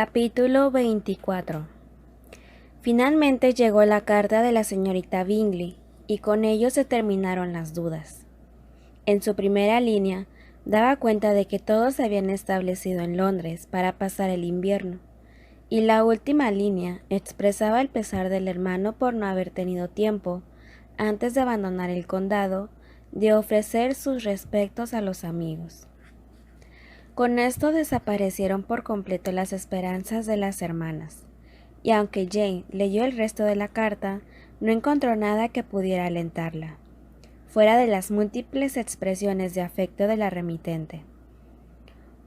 Capítulo 24. Finalmente llegó la carta de la señorita Bingley, y con ello se terminaron las dudas. En su primera línea, daba cuenta de que todos se habían establecido en Londres para pasar el invierno, y la última línea expresaba el pesar del hermano por no haber tenido tiempo, antes de abandonar el condado, de ofrecer sus respetos a los amigos. Con esto desaparecieron por completo las esperanzas de las hermanas, y aunque Jane leyó el resto de la carta, no encontró nada que pudiera alentarla, fuera de las múltiples expresiones de afecto de la remitente.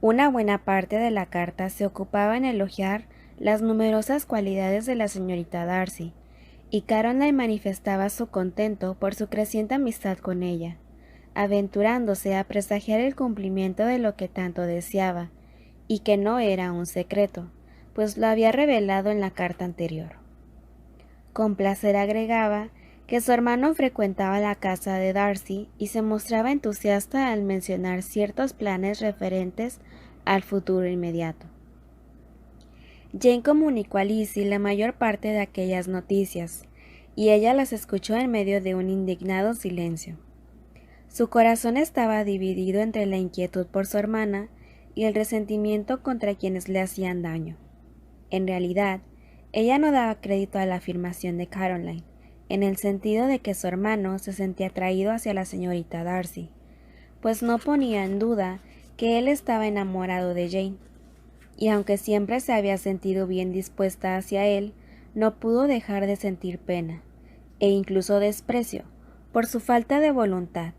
Una buena parte de la carta se ocupaba en elogiar las numerosas cualidades de la señorita Darcy, y Caroline manifestaba su contento por su creciente amistad con ella, aventurándose a presagiar el cumplimiento de lo que tanto deseaba, y que no era un secreto, pues lo había revelado en la carta anterior. Con placer agregaba que su hermano frecuentaba la casa de Darcy y se mostraba entusiasta al mencionar ciertos planes referentes al futuro inmediato. Jane comunicó a Lizzie la mayor parte de aquellas noticias, y ella las escuchó en medio de un indignado silencio. Su corazón estaba dividido entre la inquietud por su hermana y el resentimiento contra quienes le hacían daño. En realidad, ella no daba crédito a la afirmación de Caroline, en el sentido de que su hermano se sentía atraído hacia la señorita Darcy, pues no ponía en duda que él estaba enamorado de Jane, y aunque siempre se había sentido bien dispuesta hacia él, no pudo dejar de sentir pena, e incluso desprecio, por su falta de voluntad,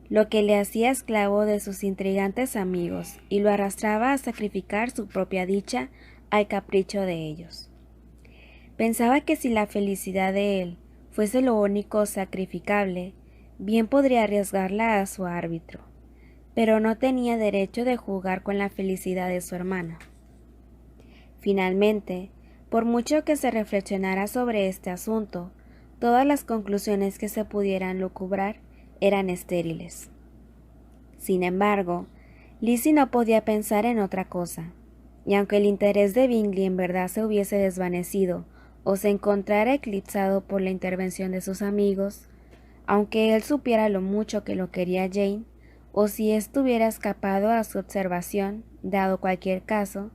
lo que le hacía esclavo de sus intrigantes amigos y lo arrastraba a sacrificar su propia dicha al capricho de ellos. Pensaba que si la felicidad de él fuese lo único sacrificable, bien podría arriesgarla a su árbitro, pero no tenía derecho de jugar con la felicidad de su hermana. Finalmente, por mucho que se reflexionara sobre este asunto, todas las conclusiones que se pudieran lucubrar eran estériles. Sin embargo, Lizzie no podía pensar en otra cosa, y aunque el interés de Bingley en verdad se hubiese desvanecido o se encontrara eclipsado por la intervención de sus amigos, aunque él supiera lo mucho que lo quería Jane, o si estuviera escapado a su observación, dado cualquier caso,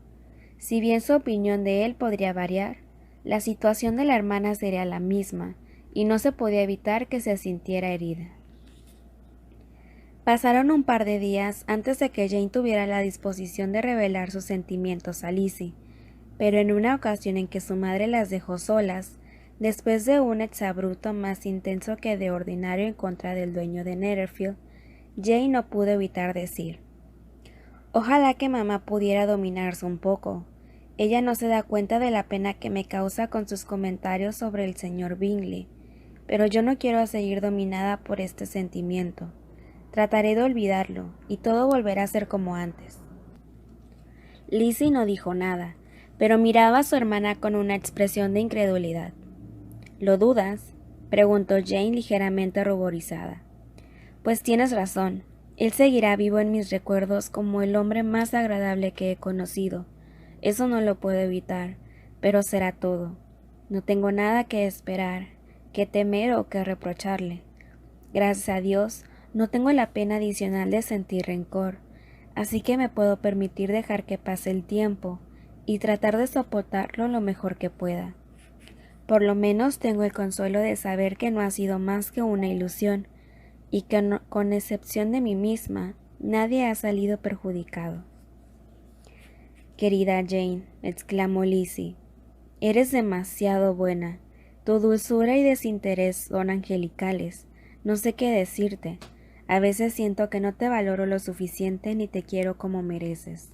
si bien su opinión de él podría variar, la situación de la hermana sería la misma, y no se podía evitar que se sintiera herida. Pasaron un par de días antes de que Jane tuviera la disposición de revelar sus sentimientos a Lizzie, pero en una ocasión en que su madre las dejó solas, después de un exabrupto más intenso que de ordinario en contra del dueño de Netherfield, Jane no pudo evitar decir: «Ojalá que mamá pudiera dominarse un poco. Ella no se da cuenta de la pena que me causa con sus comentarios sobre el señor Bingley, pero yo no quiero seguir dominada por este sentimiento. Trataré de olvidarlo, y todo volverá a ser como antes». Lizzie no dijo nada, pero miraba a su hermana con una expresión de incredulidad. «¿Lo dudas?», preguntó Jane ligeramente ruborizada. «Pues tienes razón. Él seguirá vivo en mis recuerdos como el hombre más agradable que he conocido. Eso no lo puedo evitar, pero será todo. No tengo nada que esperar, que temer o que reprocharle. Gracias a Dios, no tengo la pena adicional de sentir rencor, así que me puedo permitir dejar que pase el tiempo y tratar de soportarlo lo mejor que pueda. Por lo menos tengo el consuelo de saber que no ha sido más que una ilusión y que con excepción de mí misma, nadie ha salido perjudicado». «Querida Jane», exclamó Lizzie, «eres demasiado buena. Tu dulzura y desinterés son angelicales. No sé qué decirte. A veces siento que no te valoro lo suficiente ni te quiero como mereces».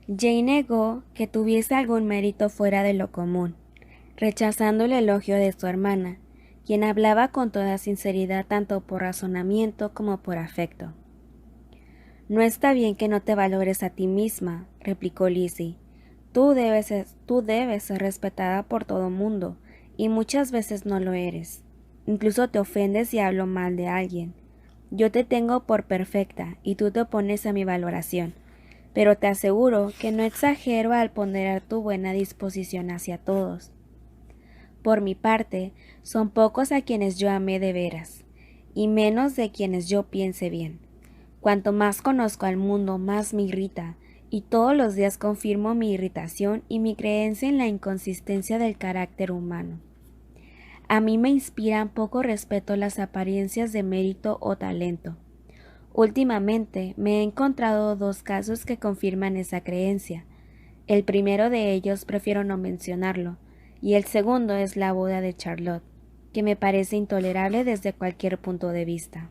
Jane negó que tuviese algún mérito fuera de lo común, rechazando el elogio de su hermana, quien hablaba con toda sinceridad tanto por razonamiento como por afecto. «No está bien que no te valores a ti misma», replicó Lizzie. Tú debes ser respetada por todo mundo, y muchas veces no lo eres. Incluso te ofendes si hablo mal de alguien. Yo te tengo por perfecta, y tú te opones a mi valoración. pero te aseguro que no exagero al ponderar tu buena disposición hacia todos. Por mi parte, son pocos a quienes yo amé de veras, y menos de quienes yo piense bien. Cuanto más conozco al mundo, más me irrita, y todos los días confirmo mi irritación y mi creencia en la inconsistencia del carácter humano. A mí me inspiran poco respeto las apariencias de mérito o talento. Últimamente me he encontrado dos casos que confirman esa creencia. El primero de ellos prefiero no mencionarlo, y el segundo es la boda de Charlotte, que me parece intolerable desde cualquier punto de vista.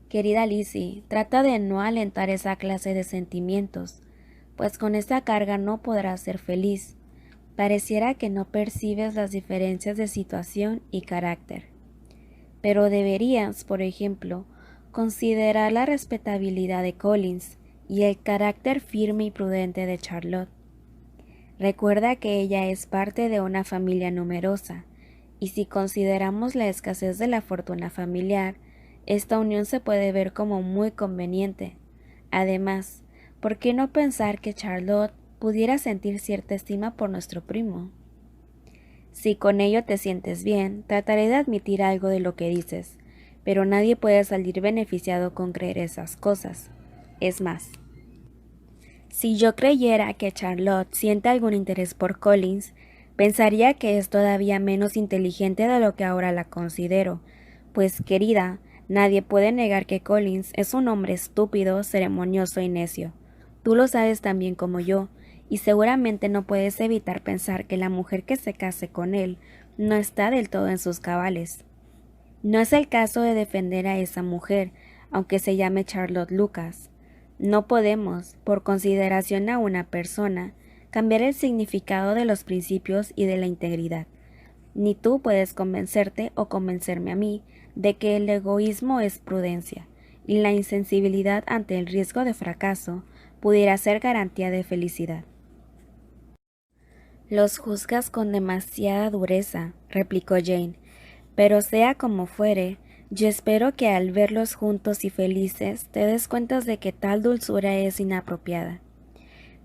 Querida Lizzie, trata de no alentar esa clase de sentimientos, pues con esa carga no podrás ser feliz. Pareciera que no percibes las diferencias de situación y carácter. Pero deberías, por ejemplo, considerar la respetabilidad de Collins y el carácter firme y prudente de Charlotte. Recuerda que ella es parte de una familia numerosa, y si consideramos la escasez de la fortuna familiar, esta unión se puede ver como muy conveniente. Además, ¿por qué no pensar que Charlotte pudiera sentir cierta estima por nuestro primo? Si con ello te sientes bien, trataré de admitir algo de lo que dices, pero nadie puede salir beneficiado con creer esas cosas. Es más, si yo creyera que Charlotte siente algún interés por Collins, pensaría que es todavía menos inteligente de lo que ahora la considero, pues, querida, nadie puede negar que Collins es un hombre estúpido, ceremonioso y necio. Tú lo sabes tan bien como yo, y seguramente no puedes evitar pensar que la mujer que se case con él no está del todo en sus cabales. No es el caso de defender a esa mujer, aunque se llame Charlotte Lucas. No podemos, por consideración a una persona, cambiar el significado de los principios y de la integridad. Ni tú puedes convencerte o convencerme a mí de que el egoísmo es prudencia, y la insensibilidad ante el riesgo de fracaso pudiera ser garantía de felicidad. Los juzgas con demasiada dureza, replicó Jane, pero sea como fuere, yo espero que al verlos juntos y felices te des cuenta de que tal dulzura es inapropiada.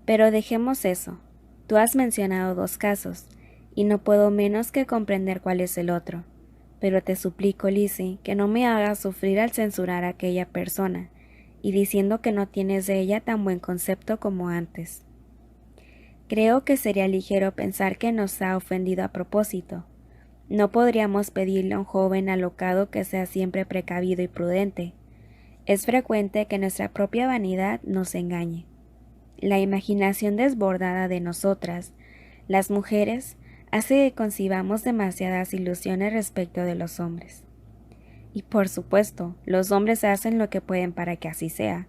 Pero dejemos eso. Tú has mencionado dos casos, y no puedo menos que comprender cuál es el otro. Pero te suplico, Lizzie, que no me hagas sufrir al censurar a aquella persona, y diciendo que no tienes de ella tan buen concepto como antes. Creo que sería ligero pensar que nos ha ofendido a propósito. No podríamos pedirle a un joven alocado que sea siempre precavido y prudente. Es frecuente que nuestra propia vanidad nos engañe. La imaginación desbordada de nosotras, las mujeres, hace que concibamos demasiadas ilusiones respecto de los hombres. Y por supuesto, los hombres hacen lo que pueden para que así sea.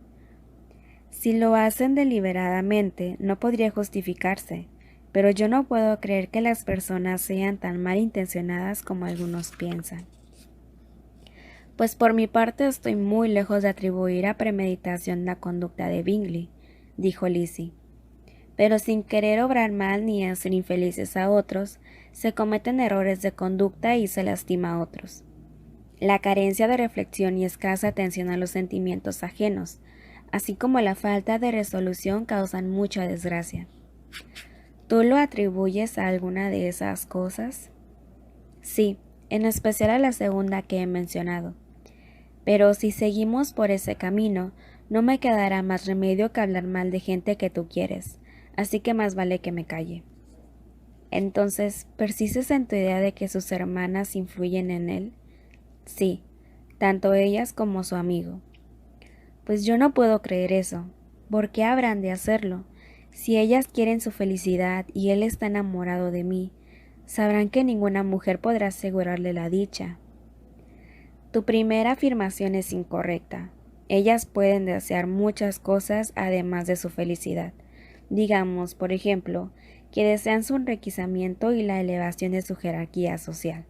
Si lo hacen deliberadamente, no podría justificarse, pero yo no puedo creer que las personas sean tan malintencionadas como algunos piensan. Pues por mi parte estoy muy lejos de atribuir a premeditación la conducta de Bingley, dijo Lizzie. Pero sin querer obrar mal ni hacer infelices a otros, se cometen errores de conducta y se lastima a otros. La carencia de reflexión y escasa atención a los sentimientos ajenos, así como la falta de resolución causan mucha desgracia. ¿Tú lo atribuyes a alguna de esas cosas? Sí, en especial a la segunda que he mencionado. Pero si seguimos por ese camino, no me quedará más remedio que hablar mal de gente que tú quieres, así que más vale que me calle. Entonces, ¿persistes en tu idea de que sus hermanas influyen en él? Sí, tanto ellas como su amigo. Pues yo no puedo creer eso. ¿Por qué habrán de hacerlo? Si ellas quieren su felicidad y él está enamorado de mí, sabrán que ninguna mujer podrá asegurarle la dicha. Tu primera afirmación es incorrecta. Ellas pueden desear muchas cosas además de su felicidad. Digamos, por ejemplo, que desean su enriquecimiento y la elevación de su jerarquía social,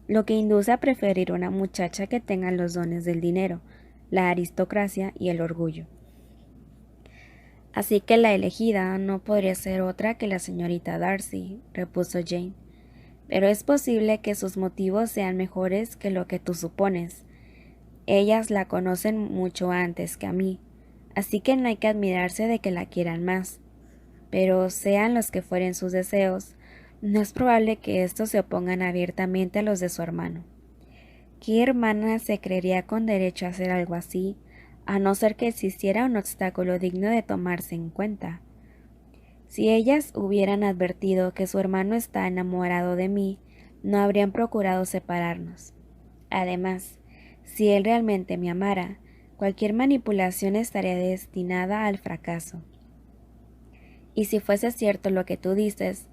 lo que induce a preferir una muchacha que tenga los dones del dinero, la aristocracia y el orgullo. Así que la elegida no podría ser otra que la señorita Darcy, repuso Jane. Pero es posible que sus motivos sean mejores que lo que tú supones. Ellas la conocen mucho antes que a mí. así que no hay que admirarse de que la quieran más. Pero sean los que fueren sus deseos, no es probable que estos se opongan abiertamente a los de su hermano. ¿Qué hermana se creería con derecho a hacer algo así, a no ser que existiera un obstáculo digno de tomarse en cuenta? Si ellas hubieran advertido que su hermano está enamorado de mí, no habrían procurado separarnos. Además, si él realmente me amara, cualquier manipulación estaría destinada al fracaso. Y si fuese cierto lo que tú dices,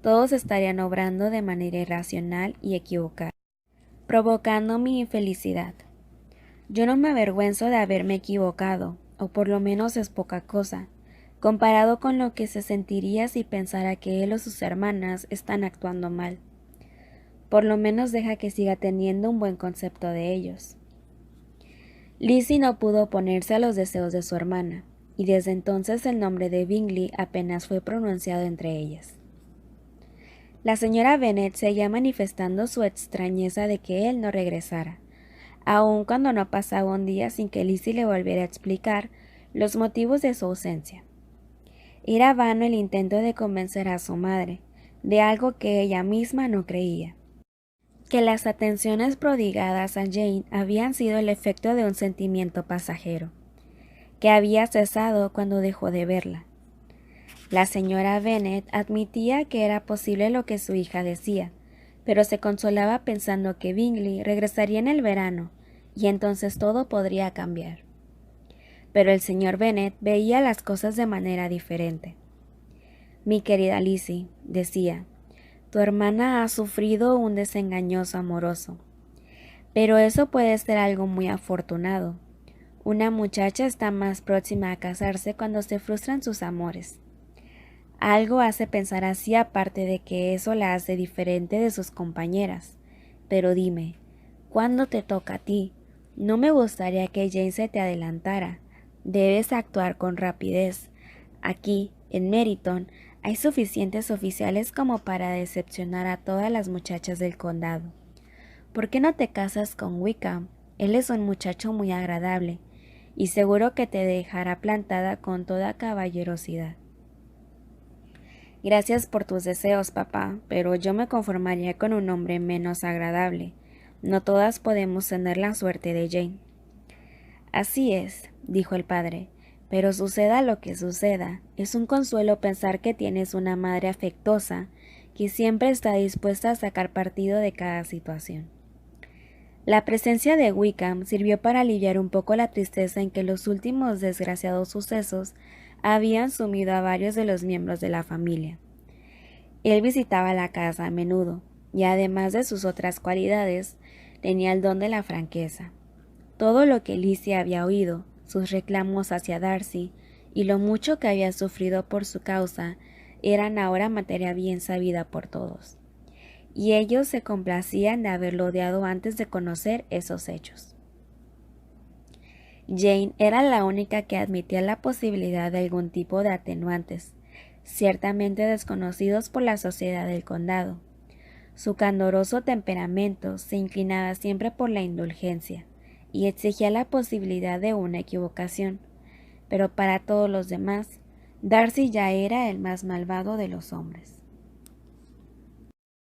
todos estarían obrando de manera irracional y equivocada, provocando mi infelicidad. Yo no me avergüenzo de haberme equivocado, o por lo menos es poca cosa, comparado con lo que se sentiría si pensara que él o sus hermanas están actuando mal. Por lo menos deja que siga teniendo un buen concepto de ellos. Lizzie no pudo oponerse a los deseos de su hermana, y desde entonces el nombre de Bingley apenas fue pronunciado entre ellas. La señora Bennet seguía manifestando su extrañeza de que él no regresara, aun cuando no pasaba un día sin que Lizzie le volviera a explicar los motivos de su ausencia. Era vano el intento de convencer a su madre de algo que ella misma no creía, que las atenciones prodigadas a Jane habían sido el efecto de un sentimiento pasajero, que había cesado cuando dejó de verla. La señora Bennet admitía que era posible lo que su hija decía, pero se consolaba pensando que Bingley regresaría en el verano, y entonces todo podría cambiar. Pero el señor Bennet veía las cosas de manera diferente. Mi querida Lizzie, decía, tu hermana ha sufrido un desengañoso amoroso, pero eso puede ser algo muy afortunado. Una muchacha está más próxima a casarse cuando se frustran sus amores. Algo hace pensar así aparte de que eso la hace diferente de sus compañeras. Pero dime, ¿cuándo te toca a ti? No me gustaría que Jane se te adelantara. Debes actuar con rapidez. Aquí, en Meryton, hay suficientes oficiales como para decepcionar a todas las muchachas del condado. ¿Por qué no te casas con Wickham? Él es un muchacho muy agradable, y seguro que te dejará plantada con toda caballerosidad. Gracias por tus deseos, papá, pero yo me conformaría con un hombre menos agradable. No todas podemos tener la suerte de Jane. Así es, dijo el padre, pero suceda lo que suceda, es un consuelo pensar que tienes una madre afectuosa que siempre está dispuesta a sacar partido de cada situación. La presencia de Wickham sirvió para aliviar un poco la tristeza en que los últimos desgraciados sucesos habían sumido a varios de los miembros de la familia. Él visitaba la casa a menudo, y además de sus otras cualidades, tenía el don de la franqueza. Todo lo que Lizzie había oído, sus reclamos hacia Darcy, y lo mucho que había sufrido por su causa, eran ahora materia bien sabida por todos, y ellos se complacían de haberlo odiado antes de conocer esos hechos. Jane era la única que admitía la posibilidad de algún tipo de atenuantes, ciertamente desconocidos por la sociedad del condado. Su candoroso temperamento se inclinaba siempre por la indulgencia y exigía la posibilidad de una equivocación, pero para todos los demás, Darcy ya era el más malvado de los hombres.